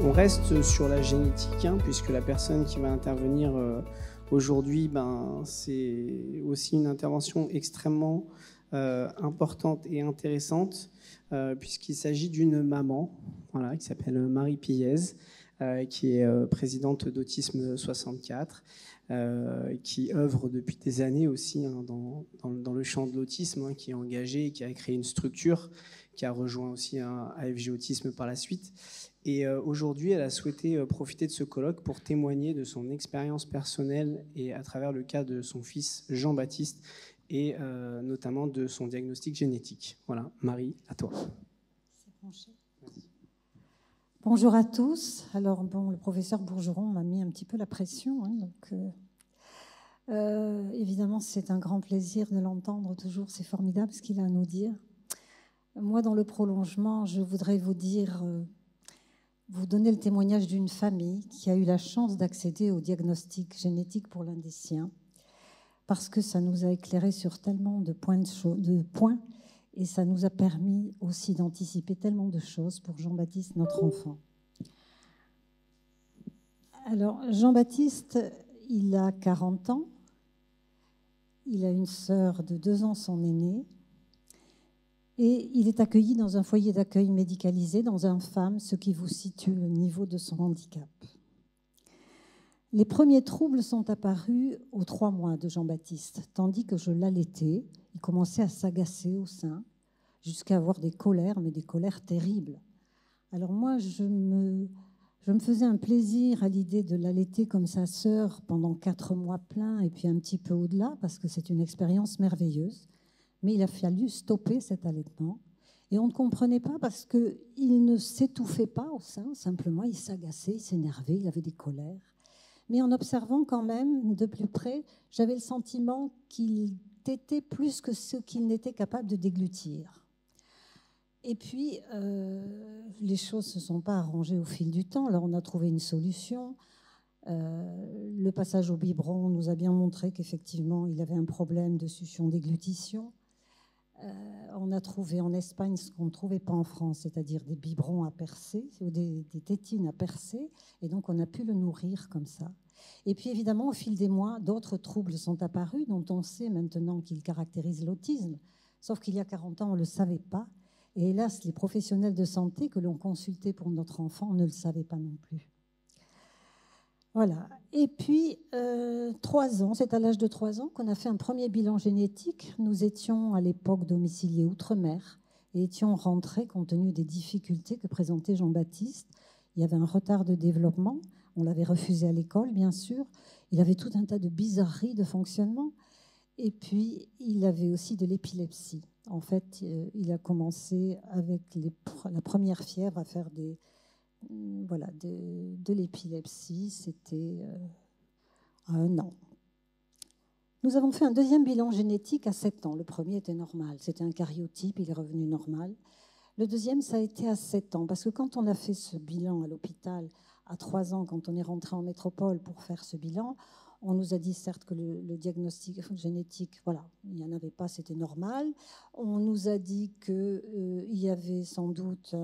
On reste sur la génétique, hein, puisque la personne qui va intervenir aujourd'hui, c'est aussi une intervention extrêmement importante et intéressante, puisqu'il s'agit d'une maman, voilà, qui s'appelle Marie Pillez, qui est présidente d'Autisme 64, qui œuvre depuis des années aussi, hein, dans le champ de l'autisme, hein, qui est engagée, qui a créé une structure, qui a rejoint aussi un AFG Autisme par la suite. Et aujourd'hui, elle a souhaité profiter de ce colloque pour témoigner de son expérience personnelle et à travers le cas de son fils Jean-Baptiste et notamment de son diagnostic génétique. Voilà, Marie, à toi. Bonjour à tous. Alors, le professeur Bourgeron m'a mis un petit peu la pression, hein, donc évidemment, c'est un grand plaisir de l'entendre toujours. C'est formidable ce qu'il a à nous dire. Moi, dans le prolongement, je voudrais vous dire, vous donner le témoignage d'une famille qui a eu la chance d'accéder au diagnostic génétique pour l'un des siens, parce que ça nous a éclairé sur tellement de points, et ça nous a permis aussi d'anticiper tellement de choses pour Jean-Baptiste, notre enfant. Alors, Jean-Baptiste, il a 40 ans. Il a une sœur de 2 ans, son aîné. Et il est accueilli dans un foyer d'accueil médicalisé, dans un FAM, ce qui vous situe le niveau de son handicap. Les premiers troubles sont apparus aux 3 mois de Jean-Baptiste, tandis que je l'allaitais. Il commençait à s'agacer au sein, jusqu'à avoir des colères, mais des colères terribles. Alors moi, je me faisais un plaisir à l'idée de l'allaiter comme sa sœur pendant 4 mois pleins, et puis un petit peu au-delà, parce que c'est une expérience merveilleuse. Mais il a fallu stopper cet allaitement. Et on ne comprenait pas parce qu'il ne s'étouffait pas au sein, simplement il s'agaçait, il s'énervait, il avait des colères. Mais en observant quand même de plus près, j'avais le sentiment qu'il tétait plus que ce qu'il n'était capable de déglutir. Et puis, les choses ne se sont pas arrangées au fil du temps. Alors on a trouvé une solution. Le passage au biberon nous a bien montré qu'effectivement, il avait un problème de succion-déglutition. On a trouvé en Espagne ce qu'on ne trouvait pas en France, c'est-à-dire des biberons à percer, ou des tétines à percer, et donc on a pu le nourrir comme ça. Et puis évidemment, au fil des mois, d'autres troubles sont apparus, dont on sait maintenant qu'ils caractérisent l'autisme, sauf qu'il y a 40 ans, on ne le savait pas, et hélas, les professionnels de santé que l'on consultait pour notre enfant ne le savaient pas non plus. Voilà. Et puis, 3 ans, c'est à l'âge de 3 ans qu'on a fait un premier bilan génétique. Nous étions à l'époque domiciliés outre-mer et étions rentrés compte tenu des difficultés que présentait Jean-Baptiste. Il y avait un retard de développement. On l'avait refusé à l'école, bien sûr. Il avait tout un tas de bizarreries de fonctionnement. Et puis, il avait aussi de l'épilepsie. En fait, il a commencé avec la première fièvre à faire de l'épilepsie, c'était à 1 an. Nous avons fait un deuxième bilan génétique à 7 ans. Le premier était normal, c'était un karyotype, il est revenu normal. Le deuxième, ça a été à 7 ans, parce que quand on a fait ce bilan à l'hôpital, à 3 ans, quand on est rentré en métropole pour faire ce bilan, on nous a dit certes que le diagnostic génétique, voilà, il n'y en avait pas, c'était normal. On nous a dit qu'il y avait sans doute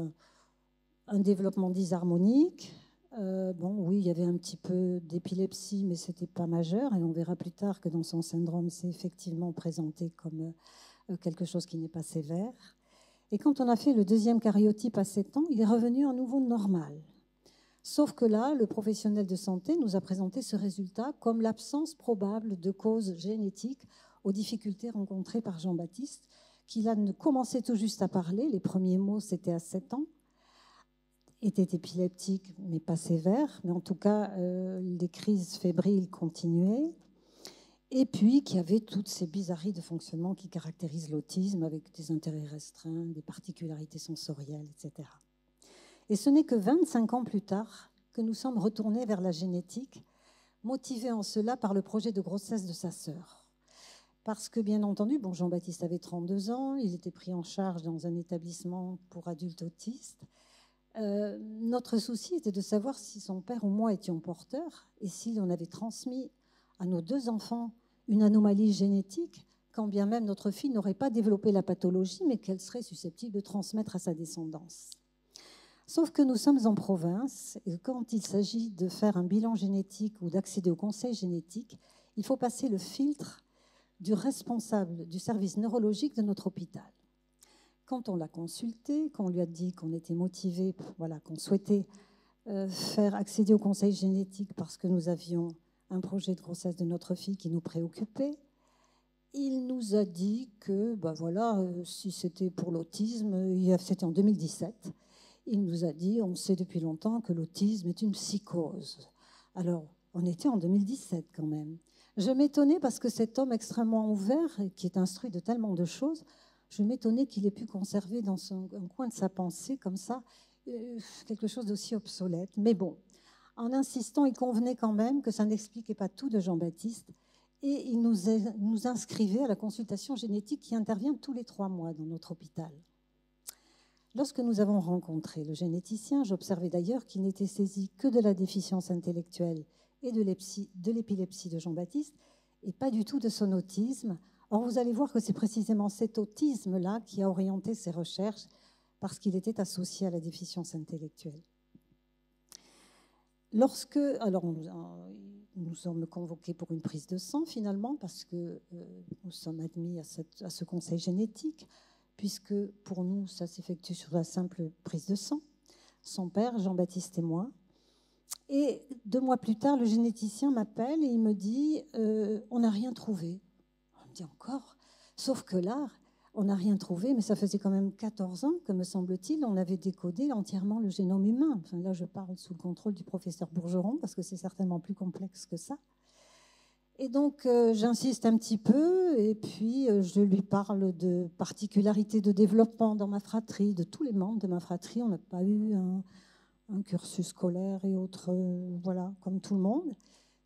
un développement dysharmonique. Oui, il y avait un petit peu d'épilepsie, mais ce n'était pas majeur. Et on verra plus tard que dans son syndrome, c'est effectivement présenté comme quelque chose qui n'est pas sévère. Et quand on a fait le deuxième karyotype à 7 ans, il est revenu à nouveau normal. Sauf que là, le professionnel de santé nous a présenté ce résultat comme l'absence probable de causes génétiques aux difficultés rencontrées par Jean-Baptiste, qui là commençait tout juste à parler. Les premiers mots, c'était à 7 ans. Était épileptique, mais pas sévère. Mais en tout cas, les crises fébriles continuaient. Et puis, qu'il y avait toutes ces bizarreries de fonctionnement qui caractérisent l'autisme, avec des intérêts restreints, des particularités sensorielles, etc. Et ce n'est que 25 ans plus tard que nous sommes retournés vers la génétique, motivés en cela par le projet de grossesse de sa sœur. Parce que, bien entendu, Jean-Baptiste avait 32 ans, il était pris en charge dans un établissement pour adultes autistes. Notre souci était de savoir si son père ou moi étions porteurs et si on avait transmis à nos 2 enfants une anomalie génétique, quand bien même notre fille n'aurait pas développé la pathologie, mais qu'elle serait susceptible de transmettre à sa descendance. Sauf que nous sommes en province et quand il s'agit de faire un bilan génétique ou d'accéder au conseil génétique, il faut passer le filtre du responsable du service neurologique de notre hôpital. Quand on l'a consulté, qu'on lui a dit qu'on était motivé, voilà, qu'on souhaitait faire accéder au conseil génétique parce que nous avions un projet de grossesse de notre fille qui nous préoccupait, il nous a dit que, ben voilà, si c'était pour l'autisme, c'était en 2017, il nous a dit, on sait depuis longtemps que l'autisme est une psychose. Alors, on était en 2017 quand même. Je m'étonnais parce que cet homme extrêmement ouvert, qui est instruit de tellement de choses, je m'étonnais qu'il ait pu conserver dans un coin de sa pensée, comme ça, quelque chose d'aussi obsolète. Mais bon, en insistant, il convenait quand même que ça n'expliquait pas tout de Jean-Baptiste, et il nous inscrivait à la consultation génétique qui intervient tous les 3 mois dans notre hôpital. Lorsque nous avons rencontré le généticien, j'observais d'ailleurs qu'il n'était saisi que de la déficience intellectuelle et de l'épilepsie de Jean-Baptiste, et pas du tout de son autisme. Or, vous allez voir que c'est précisément cet autisme-là qui a orienté ses recherches, parce qu'il était associé à la déficience intellectuelle. Alors, nous sommes convoqués pour une prise de sang, finalement, parce que nous sommes admis à ce conseil génétique, puisque pour nous, ça s'effectue sur la simple prise de sang, son père, Jean-Baptiste et moi. Et 2 mois plus tard, le généticien m'appelle et il me dit on n'a rien trouvé. On me dit encore. Sauf que là, on n'a rien trouvé, mais ça faisait quand même 14 ans que, me semble-t-il, on avait décodé entièrement le génome humain. Enfin, là, je parle sous le contrôle du professeur Bourgeron, parce que c'est certainement plus complexe que ça. Et donc, j'insiste un petit peu, et puis je lui parle de particularités de développement dans ma fratrie, de tous les membres de ma fratrie. On n'a pas eu un cursus scolaire et autres, voilà, comme tout le monde.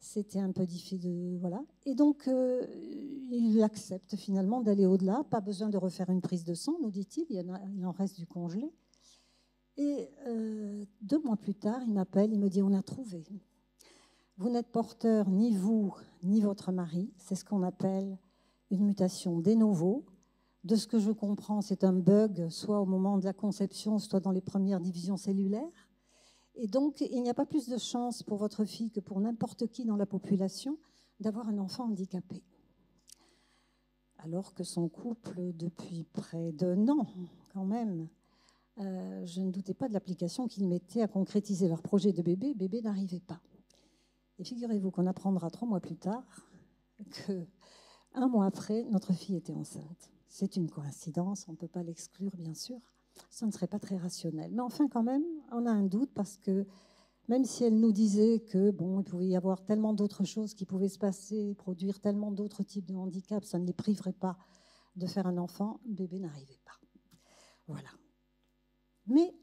C'était un peu difficile, voilà. Et donc, il accepte finalement d'aller au-delà. Pas besoin de refaire une prise de sang, nous dit-il. Il en reste du congelé. Et 2 mois plus tard, il m'appelle, il me dit on a trouvé. Vous n'êtes porteur, ni vous, ni votre mari. C'est ce qu'on appelle une mutation de novo. De ce que je comprends, c'est un bug, soit au moment de la conception, soit dans les premières divisions cellulaires. Et donc, il n'y a pas plus de chance pour votre fille que pour n'importe qui dans la population d'avoir un enfant handicapé. Alors que son couple, depuis près d'1 an, quand même, je ne doutais pas de l'application qu'ils mettaient à concrétiser leur projet de bébé. Bébé n'arrivait pas. Et figurez-vous qu'on apprendra 3 mois plus tard que 1 mois après, notre fille était enceinte. C'est une coïncidence, on ne peut pas l'exclure, bien sûr. Ça ne serait pas très rationnel. Mais enfin, quand même, on a un doute parce que même si elle nous disait que bon, il pouvait y avoir tellement d'autres choses qui pouvaient se passer, produire tellement d'autres types de handicaps, ça ne les priverait pas de faire un enfant, le bébé n'arrivait pas. Voilà. Mais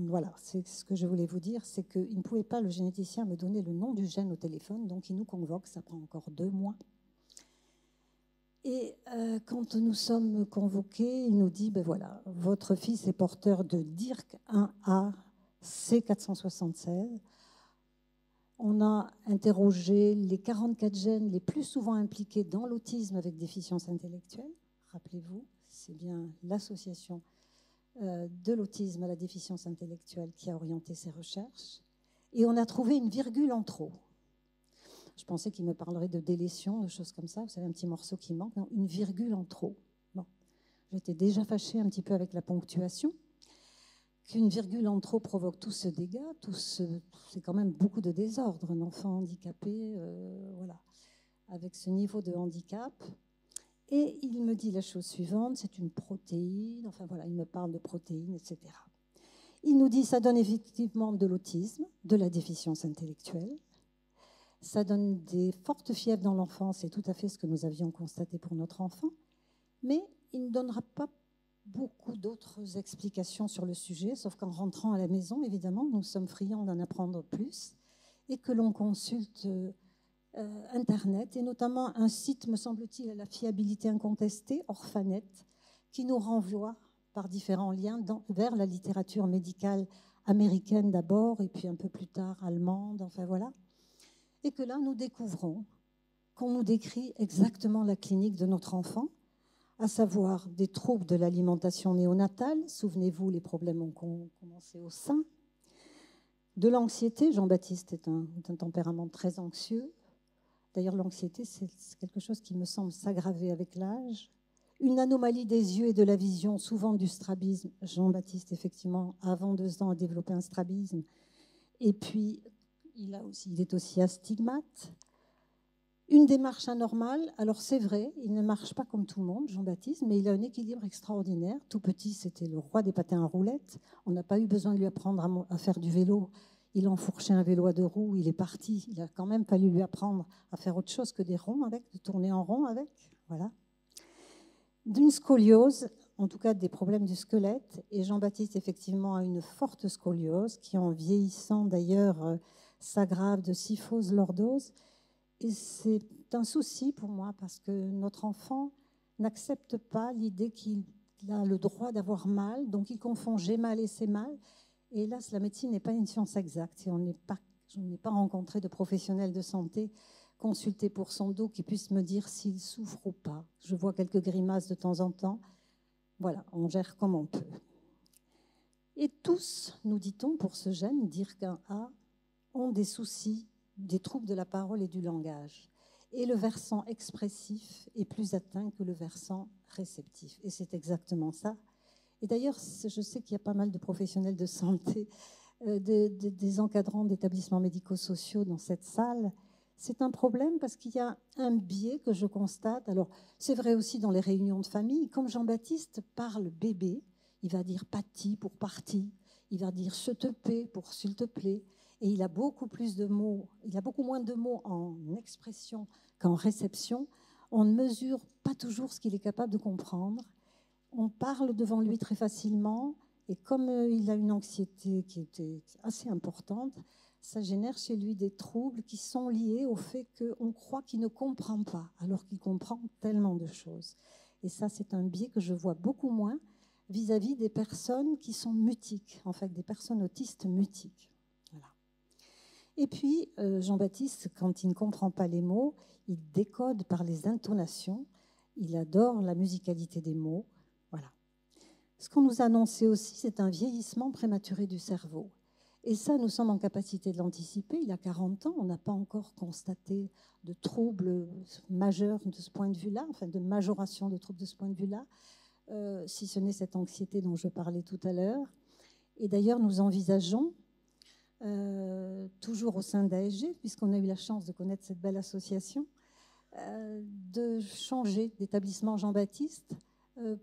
voilà, c'est ce que je voulais vous dire, c'est qu'il ne pouvait pas, le généticien, me donner le nom du gène au téléphone, donc il nous convoque, ça prend encore 2 mois. Et quand nous sommes convoqués, il nous dit, ben voilà, votre fils est porteur de DIRC1A C476. On a interrogé les 44 gènes les plus souvent impliqués dans l'autisme avec déficience intellectuelle. Rappelez-vous, c'est bien l'association de l'autisme à la déficience intellectuelle qui a orienté ses recherches. Et on a trouvé une virgule en trop. Je pensais qu'il me parlerait de délétion, de choses comme ça. Vous savez, un petit morceau qui manque. Non, une virgule en trop. Bon. J'étais déjà fâchée un petit peu avec la ponctuation. Qu'une virgule en trop provoque tout ce dégât, c'est quand même beaucoup de désordre. Un enfant handicapé, voilà, avec ce niveau de handicap. Et il me dit la chose suivante, c'est une protéine. Enfin voilà, il me parle de protéines, etc. Il nous dit ça donne effectivement de l'autisme, de la déficience intellectuelle. Ça donne des fortes fièvres dans l'enfance, c'est tout à fait ce que nous avions constaté pour notre enfant. Mais il ne donnera pas beaucoup d'autres explications sur le sujet, sauf qu'en rentrant à la maison, évidemment, nous sommes friands d'en apprendre plus et que l'on consulte Internet, et notamment un site, me semble-t-il, à la fiabilité incontestée, Orphanet, qui nous renvoie par différents liens vers la littérature médicale américaine d'abord, et puis un peu plus tard allemande, enfin voilà. Et que là, nous découvrons qu'on nous décrit exactement la clinique de notre enfant, à savoir des troubles de l'alimentation néonatale. Souvenez-vous, les problèmes ont commencé au sein. De l'anxiété, Jean-Baptiste est un tempérament très anxieux. D'ailleurs, l'anxiété, c'est quelque chose qui me semble s'aggraver avec l'âge. Une anomalie des yeux et de la vision, souvent du strabisme. Jean-Baptiste, effectivement, avant 2 ans, a développé un strabisme. Et puis, il est aussi astigmate. Une démarche anormale, alors c'est vrai, il ne marche pas comme tout le monde, Jean-Baptiste, mais il a un équilibre extraordinaire. Tout petit, c'était le roi des patins à roulettes. On n'a pas eu besoin de lui apprendre à faire du vélo. Il enfourchait un vélo à 2 roues, il est parti. Il a quand même fallu lui apprendre à faire autre chose que des ronds avec, de tourner en rond avec. Voilà. D'une scoliose, en tout cas des problèmes du squelette. Et Jean-Baptiste, effectivement, a une forte scoliose qui, en vieillissant d'ailleurs, s'aggrave de kyphose lordose. Et c'est un souci pour moi parce que notre enfant n'accepte pas l'idée qu'il a le droit d'avoir mal, donc il confond j'ai mal et c'est mal. Et hélas, la médecine n'est pas une science exacte. Et je n'ai pas rencontré de professionnel de santé consulté pour son dos qui puisse me dire s'il souffre ou pas. Je vois quelques grimaces de temps en temps. Voilà, on gère comme on peut. Et tous, nous dit-on, pour ce gène, dire qu'un A, ont des soucis, des troubles de la parole et du langage. Et le versant expressif est plus atteint que le versant réceptif. Et c'est exactement ça. Et d'ailleurs, je sais qu'il y a pas mal de professionnels de santé, des encadrants d'établissements médico-sociaux dans cette salle. C'est un problème parce qu'il y a un biais que je constate. Alors, c'est vrai aussi dans les réunions de famille. Comme Jean-Baptiste parle bébé, il va dire pati pour parti, il va dire je te paie pour s'il te plaît. Et il a beaucoup plus de mots, il a beaucoup moins de mots en expression qu'en réception. On ne mesure pas toujours ce qu'il est capable de comprendre. On parle devant lui très facilement. Et comme il a une anxiété qui était assez importante, ça génère chez lui des troubles qui sont liés au fait qu'on croit qu'il ne comprend pas, alors qu'il comprend tellement de choses. Et ça, c'est un biais que je vois beaucoup moins vis-à-vis des personnes qui sont mutiques, en fait, des personnes autistes mutiques. Voilà. Et puis, Jean-Baptiste, quand il ne comprend pas les mots, il décode par les intonations. Il adore la musicalité des mots. Voilà. Ce qu'on nous a annoncé aussi, c'est un vieillissement prématuré du cerveau. Et ça, nous sommes en capacité de l'anticiper. Il a 40 ans, on n'a pas encore constaté de troubles majeurs de ce point de vue-là, enfin de majoration de troubles de ce point de vue-là, si ce n'est cette anxiété dont je parlais tout à l'heure. Et d'ailleurs, nous envisageons, toujours au sein d'ASG, puisqu'on a eu la chance de connaître cette belle association, de changer d'établissement Jean-Baptiste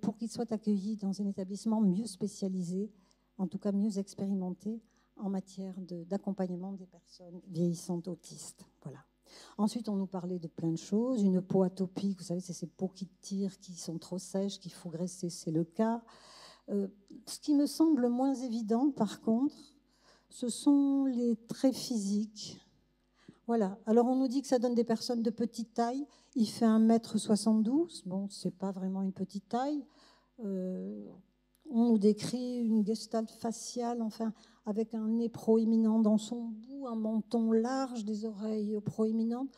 pour qu'il soit accueilli dans un établissement mieux spécialisé, en tout cas mieux expérimenté, en matière d'accompagnement des personnes vieillissantes autistes. Voilà. Ensuite, on nous parlait de plein de choses. Une peau atopique, vous savez, c'est ces peaux qui tirent, qui sont trop sèches, qu'il faut graisser, c'est le cas. Ce qui me semble moins évident, par contre, ce sont les traits physiques. Voilà. Alors, on nous dit que ça donne des personnes de petite taille. Il fait 1,72 m. Bon, ce n'est pas vraiment une petite taille. On nous décrit une gestalt faciale, enfin, avec un nez proéminent dans son bout, un menton large, des oreilles proéminentes.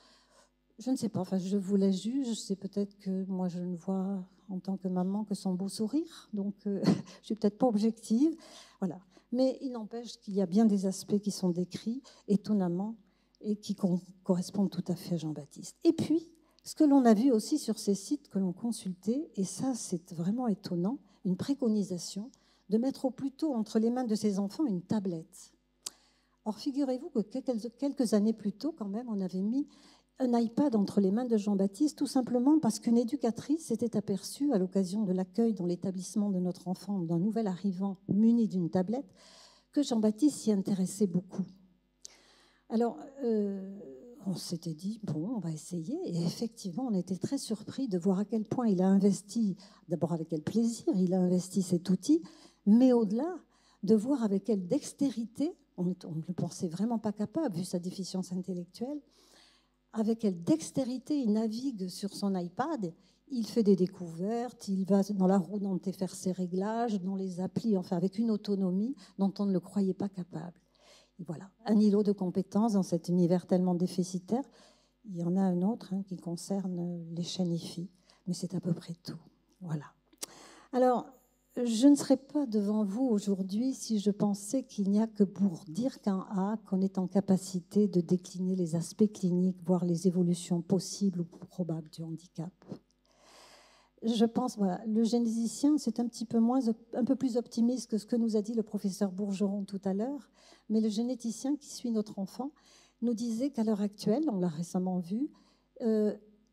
Je ne sais pas, enfin, je vous la juge. C'est peut-être que moi, je ne vois en tant que maman que son beau sourire. Donc, je ne suis peut-être pas objective. Voilà. Mais il n'empêche qu'il y a bien des aspects qui sont décrits étonnamment et qui correspondent tout à fait à Jean-Baptiste. Et puis, ce que l'on a vu aussi sur ces sites que l'on consultait, et ça, c'est vraiment étonnant, une préconisation de mettre au plus tôt entre les mains de ces enfants une tablette. Or, figurez-vous que quelques années plus tôt, quand même, on avait mis un iPad entre les mains de Jean-Baptiste, tout simplement parce qu'une éducatrice s'était aperçue, à l'occasion de l'accueil dans l'établissement de notre enfant, d'un nouvel arrivant muni d'une tablette, que Jean-Baptiste s'y intéressait beaucoup. Alors, on s'était dit, bon, on va essayer. Et effectivement, on était très surpris de voir à quel point il a investi, d'abord avec quel plaisir il a investi cet outil, mais au-delà, de voir avec quelle dextérité, on ne le pensait vraiment pas capable, vu sa déficience intellectuelle, avec quelle dextérité il navigue sur son iPad. Il fait des découvertes, il va dans la roue dont il faire ses réglages, dans les applis, enfin avec une autonomie dont on ne le croyait pas capable. Et voilà, un îlot de compétences dans cet univers tellement déficitaire. Il y en a un autre qui concerne les chaînes IFI, mais c'est à peu près tout. Voilà. Alors, je ne serais pas devant vous aujourd'hui si je pensais qu'il n'y a que pour dire qu'un A, qu'on est en capacité de décliner les aspects cliniques, voire les évolutions possibles ou probables du handicap. Je pense, voilà, le généticien, c'est un peu plus optimiste que ce que nous a dit le professeur Bourgeron tout à l'heure, mais le généticien qui suit notre enfant nous disait qu'à l'heure actuelle, on l'a récemment vu,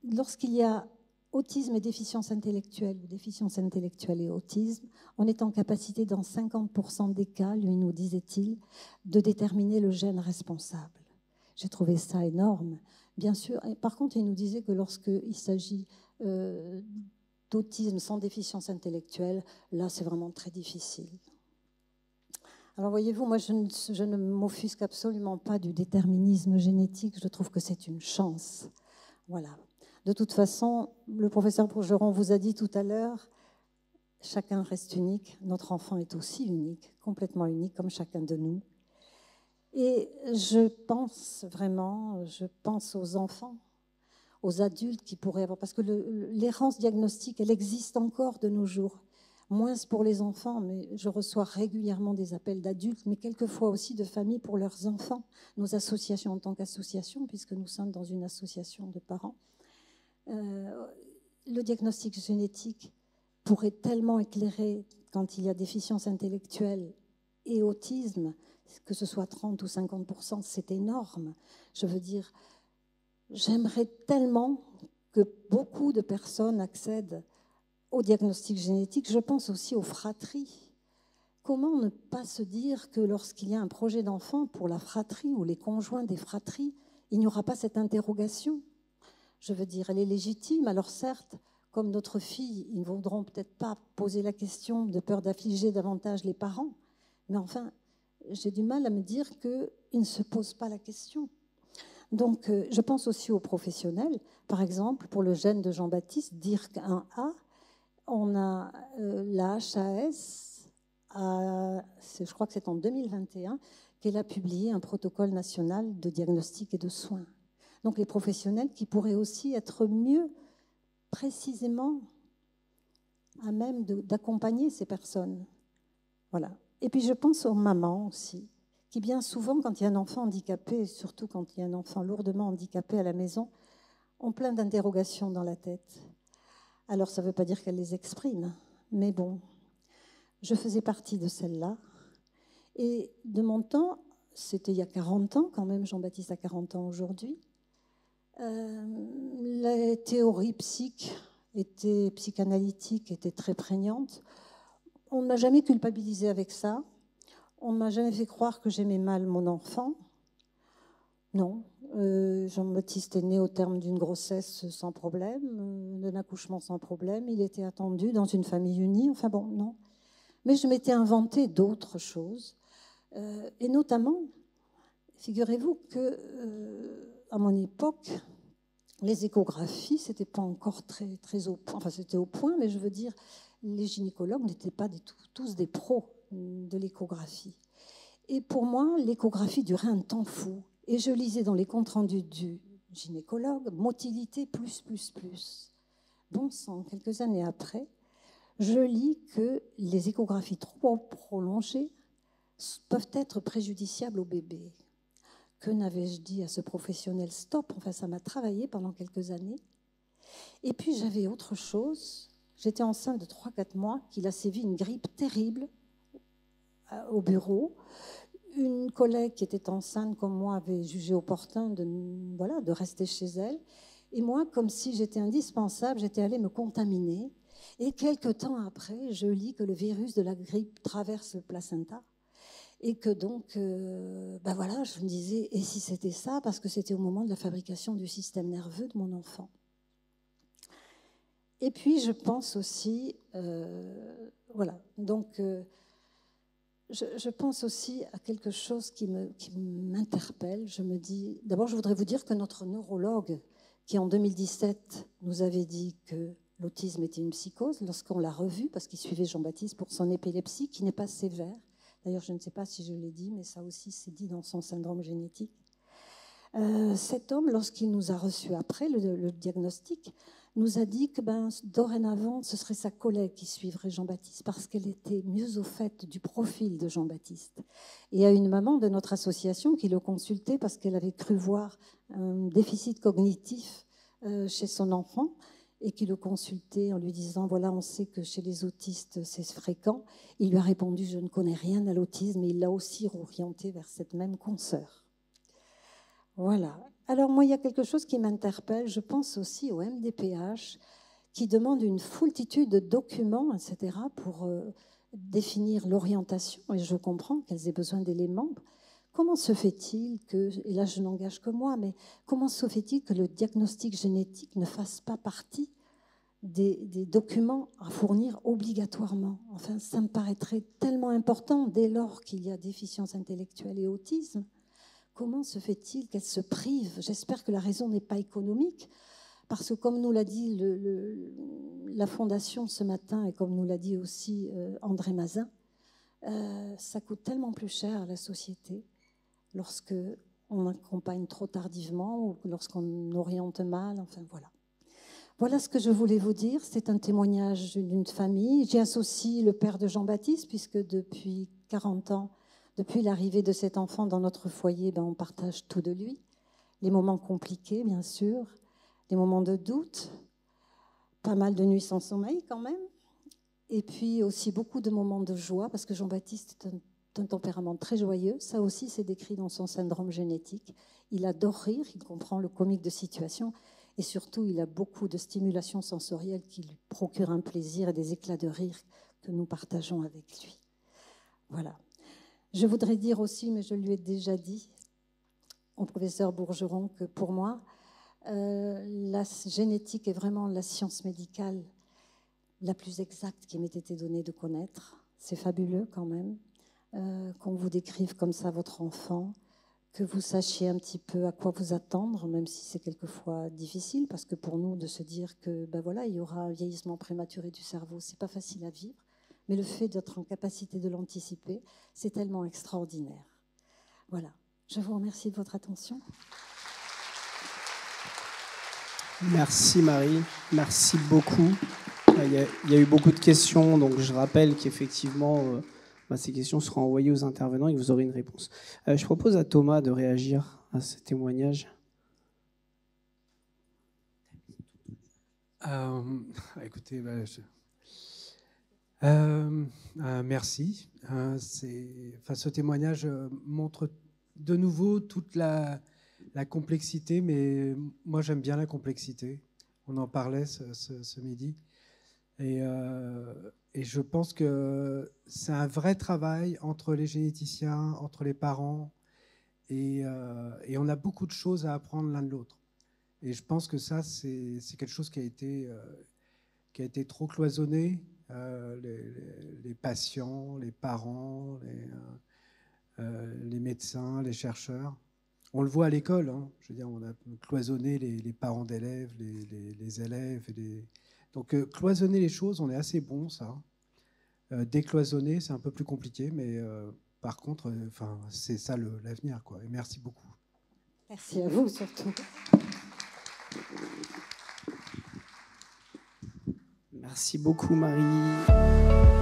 lorsqu'il y a autisme et déficience intellectuelle, ou déficience intellectuelle et autisme, on est en capacité, dans 50% des cas, lui nous disait-il, de déterminer le gène responsable. J'ai trouvé ça énorme. Bien sûr, et par contre, il nous disait que lorsqu'il s'agit d'autisme sans déficience intellectuelle, là, c'est vraiment très difficile. Alors, voyez-vous, moi, je ne m'offusque absolument pas du déterminisme génétique. Je trouve que c'est une chance. Voilà. De toute façon, le professeur Bourgeron vous a dit tout à l'heure, chacun reste unique. Notre enfant est aussi unique, complètement unique, comme chacun de nous. Et je pense aux enfants, aux adultes qui pourraient avoir, parce que l'errance diagnostique, elle existe encore de nos jours. Moins pour les enfants, mais je reçois régulièrement des appels d'adultes, mais quelquefois aussi de familles pour leurs enfants. Nos associations en tant qu'association, puisque nous sommes dans une association de parents, le diagnostic génétique pourrait tellement éclairer quand il y a déficience intellectuelle et autisme, que ce soit 30 ou 50%, c'est énorme. Je veux dire, j'aimerais tellement que beaucoup de personnes accèdent au diagnostic génétique. Je pense aussi aux fratries. Comment ne pas se dire que lorsqu'il y a un projet d'enfant pour la fratrie ou les conjoints des fratries, il n'y aura pas cette interrogation? Je veux dire, elle est légitime. Alors certes, comme notre fille, ils ne voudront peut-être pas poser la question de peur d'affliger davantage les parents. Mais enfin, j'ai du mal à me dire qu'ils ne se posent pas la question. Donc, je pense aussi aux professionnels. Par exemple, pour le gène de Jean-Baptiste, DIRC1A, on a la HAS, je crois que c'est en 2021, qu'elle a publié un protocole national de diagnostic et de soins. Donc les professionnels qui pourraient aussi être mieux, précisément, à même d'accompagner ces personnes. Voilà. Et puis je pense aux mamans aussi, qui bien souvent, quand il y a un enfant handicapé, et surtout quand il y a un enfant lourdement handicapé à la maison, ont plein d'interrogations dans la tête. Alors ça ne veut pas dire qu'elles les expriment, mais bon, je faisais partie de celle-là. Et de mon temps, c'était il y a 40 ans quand même, Jean-Baptiste a 40 ans aujourd'hui, les théories psychanalytiques étaient très prégnantes. On ne m'a jamais culpabilisée avec ça. On ne m'a jamais fait croire que j'aimais mal mon enfant. Non. Jean-Baptiste est né au terme d'une grossesse sans problème, d'un accouchement sans problème. Il était attendu dans une famille unie. Enfin bon, non. Mais je m'étais inventé d'autres choses. Et notamment, figurez-vous que à mon époque, les échographies, c'était pas encore très au point. Enfin, c'était au point, mais je veux dire, les gynécologues n'étaient pas tous des pros de l'échographie. Et pour moi, l'échographie durait un temps fou. Et je lisais dans les comptes rendus du gynécologue, motilité plus. Bon sang, quelques années après, je lis que les échographies trop prolongées peuvent être préjudiciables au bébé. Que n'avais-je dit à ce professionnel? Stop, enfin ça m'a travaillé pendant quelques années. Et puis j'avais autre chose. J'étais enceinte de 3-4 mois, qu'il a sévi une grippe terrible au bureau. Une collègue qui était enceinte comme moi avait jugé opportun de rester chez elle. Et moi, comme si j'étais indispensable, j'étais allée me contaminer. Et quelques temps après, je lis que le virus de la grippe traverse le placenta. Et que donc, je me disais, et si c'était ça? Parce que c'était au moment de la fabrication du système nerveux de mon enfant. Et puis, je pense aussi, je pense aussi à quelque chose qui m'interpelle. Je me dis, d'abord, je voudrais vous dire que notre neurologue, qui en 2017 nous avait dit que l'autisme était une psychose, lorsqu'on l'a revu, parce qu'il suivait Jean-Baptiste pour son épilepsie, qui n'est pas sévère. D'ailleurs, je ne sais pas si je l'ai dit, mais ça aussi, c'est dit dans son syndrome génétique. Cet homme, lorsqu'il nous a reçus après le diagnostic, nous a dit que dorénavant, ce serait sa collègue qui suivrait Jean-Baptiste parce qu'elle était mieux au fait du profil de Jean-Baptiste. Et il y a une maman de notre association qui le consultait parce qu'elle avait cru voir un déficit cognitif chez son enfant et qui le consultait en lui disant « Voilà, on sait que chez les autistes, c'est fréquent. » Il lui a répondu « Je ne connais rien à l'autisme » et il l'a aussi orienté vers cette même consoeur. Voilà. Alors moi, il y a quelque chose qui m'interpelle. Je pense aussi au MDPH qui demande une foultitude de documents, etc., pour définir l'orientation. Et je comprends qu'elles aient besoin d'éléments. Comment se fait-il que, et là je n'engage que moi, mais comment se fait-il que le diagnostic génétique ne fasse pas partie des documents à fournir obligatoirement? Enfin, ça me paraîtrait tellement important dès lors qu'il y a déficience intellectuelle et autisme. Comment se fait-il qu'elle se prive? J'espère que la raison n'est pas économique, parce que comme nous l'a dit la Fondation ce matin, et comme nous l'a dit aussi André Mazin, ça coûte tellement plus cher à la société lorsqu'on accompagne trop tardivement ou lorsqu'on oriente mal, enfin voilà. Voilà ce que je voulais vous dire. C'est un témoignage d'une famille. J'y associe le père de Jean-Baptiste, puisque depuis 40 ans, depuis l'arrivée de cet enfant dans notre foyer, on partage tout de lui. Les moments compliqués, bien sûr, les moments de doute, pas mal de nuits sans sommeil quand même, et puis aussi beaucoup de moments de joie, parce que Jean-Baptiste est un tempérament très joyeux. Ça aussi, c'est décrit dans son syndrome génétique. Il adore rire, il comprend le comique de situation, et surtout, il a beaucoup de stimulation sensorielle qui lui procure un plaisir et des éclats de rire que nous partageons avec lui. Voilà. Je voudrais dire aussi, mais je lui ai déjà dit au professeur Bourgeron, que pour moi, la génétique est vraiment la science médicale la plus exacte qui m'ait été donnée de connaître. C'est fabuleux quand même qu'on vous décrive comme ça votre enfant, que vous sachiez un petit peu à quoi vous attendre, même si c'est quelquefois difficile, parce que pour nous, de se dire que voilà, il y aura un vieillissement prématuré du cerveau, c'est pas facile à vivre, mais le fait d'être en capacité de l'anticiper, c'est tellement extraordinaire. Voilà. Je vous remercie de votre attention. Merci Marie, merci beaucoup. Il y a eu beaucoup de questions, donc je rappelle qu'effectivement, ces questions seront envoyées aux intervenants et que vous aurez une réponse. Je propose à Thomas de réagir à ce témoignage. Écoutez, merci. Ce témoignage montre de nouveau toute la complexité, mais moi j'aime bien la complexité. On en parlait ce midi. Et je pense que c'est un vrai travail entre les généticiens, entre les parents, et on a beaucoup de choses à apprendre l'un de l'autre. Et je pense que ça, c'est quelque chose qui a été trop cloisonné. Les patients, les parents, les médecins, les chercheurs. On le voit à l'école. Hein. Je veux dire, on a cloisonné les parents d'élèves, les élèves. Donc, cloisonner les choses, on est assez bon, ça. Décloisonner, c'est un peu plus compliqué, mais par contre, c'est ça l'avenir, quoi. Et merci beaucoup. Merci à vous, surtout. Merci beaucoup, Marie.